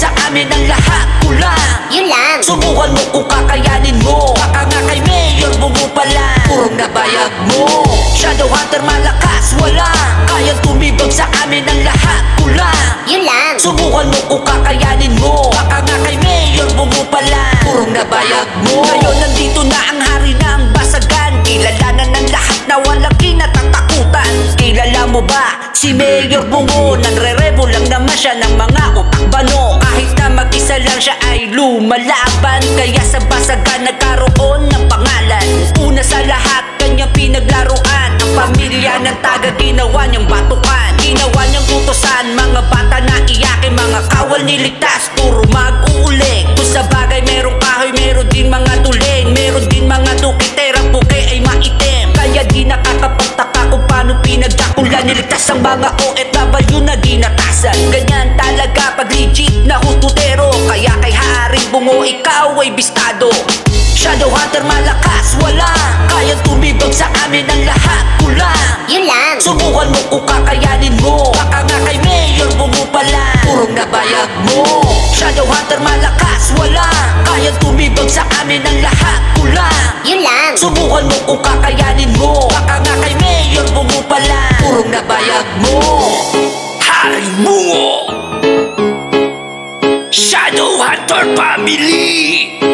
sa amin ang lahat kulang. Yun lang. Subukan mo kung kakayanin mo. Baka nga kay Mayor Bungo pa lang, purong nabayag mo. Shadowhunter malakas, walang kayang tumibag sa amin ang lahat kulang. Yun lang. Subukan mo kung kakayanin mo. Baka nga kay Mayor Bungo pa lang, purong nabayag mo. Ngayon nandito na ang hari ng basagan. Kilala na ng lahat na walang kinatatakutan. Kilala mo ba si Mayor Bungo? Nagre-revo lang naman siya ng mga utak bano. Kahit na mag-isa lang siya ay lumalaban. Kaya sa basagan nagkaroon ng pangalan. Una sa lahat kanyang pinaglaruan. Ang pamilya ng taga ginawa niyang batukan. Ginawa niyang utosan, mga bata na iyakin. Mga kawal niligtas, puro mag-uuling. Kung sa bagay merong kahoy, meron din mga tuling. Meron din mga dukiterang buke ay maitim. Kaya di nakakapagtaka kung paano pinagdakulan. Niligtas ang mga OFW na ginatasan. Ganyan talaga pag legit na hututero. Kaya kay Haring Bungo ikaw ay bistado. Shadowhunter malakas, walang kayang tumibag sa amin ang lahat kulang. Yun lang. Subukan mo kung kakayanin mo. Baka nga kay Mayor Bungo pa lang, purong nabayag mo. Shadowhunter malakas, walang kayang tumibag sa amin ang lahat kulang. Yun lang. Subukan mo kung kakayanin mo. Baka nga kay Mayor Bungo pa lang, purong nabayag mo. Haring Bungo, Shadowhunter Family.